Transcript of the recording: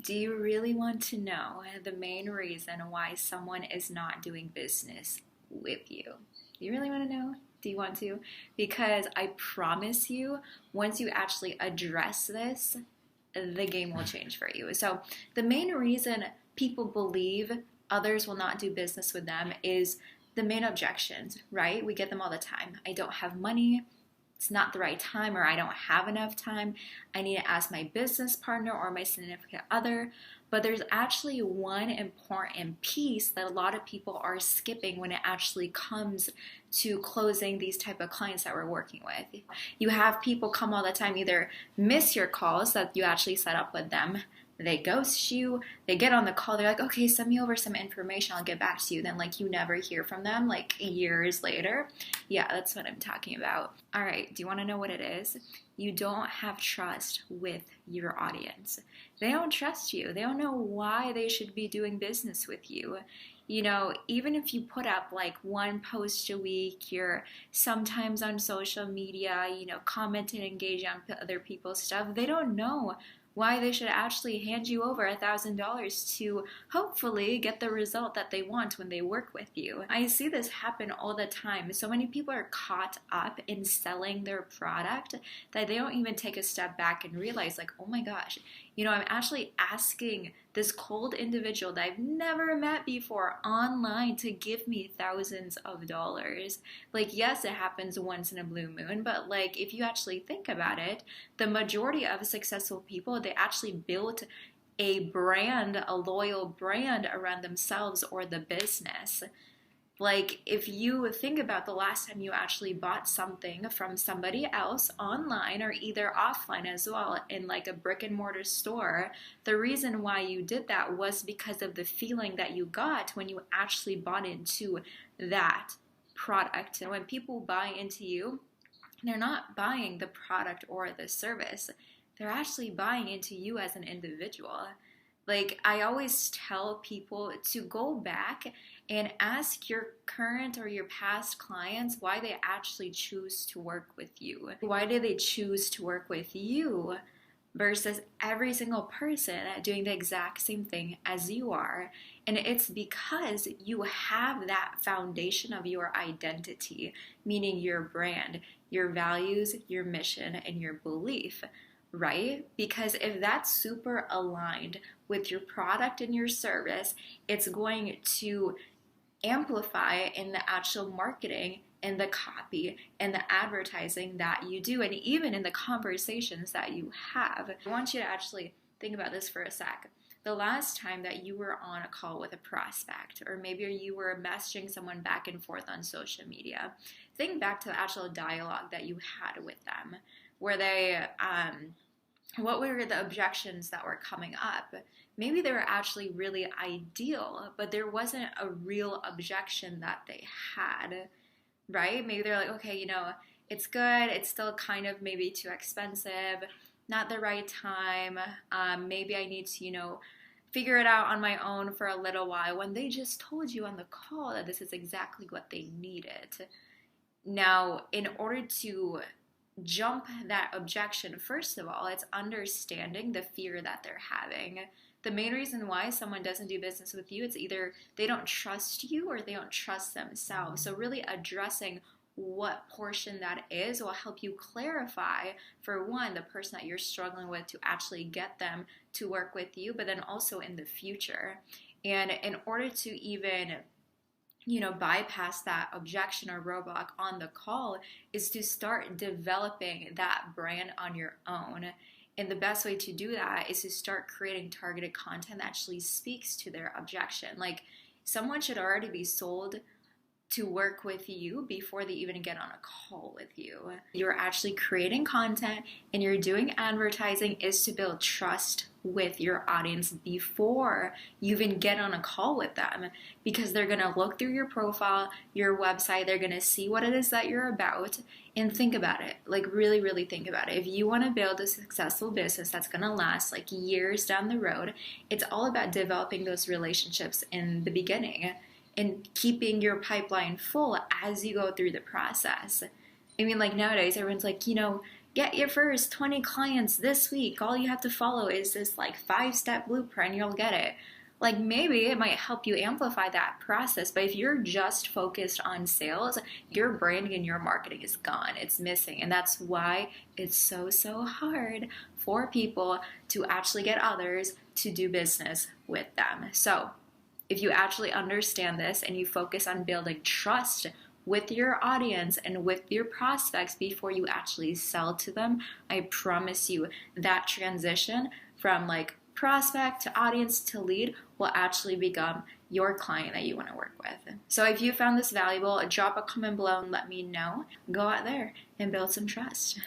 Do you really want to know the main reason why someone is not doing business with you? Do you really want to know? Do you want to? Because I promise you, once you actually address this, the game will change for you. So, the main reason people believe others will not do business with them is the main objections, right? We get them all the time. I don't have money. It's not the right time, or I don't have enough time. I need to ask my business partner or my significant other. But there's actually one important piece that a lot of people are skipping when it actually comes to closing these type of clients that we're working with. You have people come all the time, either miss your calls that you actually set up with them, they ghost you, they get on the call, they're like, okay, send me over some information, I'll get back to you. Then like you never hear from them like years later. Yeah, that's what I'm talking about. All right, do you want to know what it is? You don't have trust with your audience. They don't trust you. They don't know why they should be doing business with you. You know, even if you put up like one post a week, you're sometimes on social media, you know, comment and engage on other people's stuff, they don't know why they should actually hand you over $1,000 to hopefully get the result that they want when they work with you. I see this happen all the time. So many people are caught up in selling their product that they don't even take a step back and realize like, oh my gosh, you know, I'm actually asking this cold individual that I've never met before online to give me thousands of dollars. Like, yes, it happens once in a blue moon, but like, if you actually think about it, the majority of successful people, they actually built a brand, a loyal brand around themselves or the business. Like, if you think about the last time you actually bought something from somebody else online or either offline as well in like a brick and mortar store, the reason why you did that was because of the feeling that you got when you actually bought into that product. And when people buy into you, they're not buying the product or the service. They're actually buying into you as an individual. Like, I always tell people to go back and ask your current or your past clients why they actually choose to work with you. Why do they choose to work with you versus every single person doing the exact same thing as you are? And it's because you have that foundation of your identity, meaning your brand, your values, your mission, and your belief. Right? Because if that's super aligned with your product and your service, it's going to amplify in the actual marketing and the copy and the advertising that you do, and even in the conversations that you have. I want you to actually think about this for a sec. The last time that you were on a call with a prospect, or maybe you were messaging someone back and forth on social media, think back to the actual dialogue that you had with them. Where they, what were the objections that were coming up? Maybe they were actually really ideal, but there wasn't a real objection that they had, right? Maybe they're like, okay, you know, it's good. It's still kind of maybe too expensive, not the right time. Maybe I need to, you know, figure it out on my own for a little while, when they just told you on the call that this is exactly what they needed. Now, in order to jump that objection, first of all, it's understanding the fear that they're having. The main reason why someone doesn't do business with you, it's either they don't trust you or they don't trust themselves. So really addressing what portion that is will help you clarify, for one, the person that you're struggling with to actually get them to work with you, but then also in the future. And in order to even, you know, bypass that objection or roadblock on the call, is to start developing that brand on your own. And the best way to do that is to start creating targeted content that actually speaks to their objection. Like, someone should already be sold to work with you before they even get on a call with you. You're actually creating content and you're doing advertising is to build trust with your audience before you even get on a call with them, because they're going to look through your profile, your website, they're going to see what it is that you're about, and think about it. Like, really, really think about it. If you want to build a successful business that's going to last like years down the road, it's all about developing those relationships in the beginning and keeping your pipeline full as you go through the process. I mean, like, nowadays, everyone's like, you know, get your first 20 clients this week. All you have to follow is this like 5-step blueprint, you'll get it. Like maybe it might help you amplify that process, but if you're just focused on sales, your branding and your marketing is gone. It's missing. And that's why it's so hard for people to actually get others to do business with them. So if you actually understand this and you focus on building trust with your audience and with your prospects before you actually sell to them, I promise you that transition from like prospect to audience to lead will actually become your client that you want to work with. So if you found this valuable, drop a comment below and let me know. Go out there and build some trust.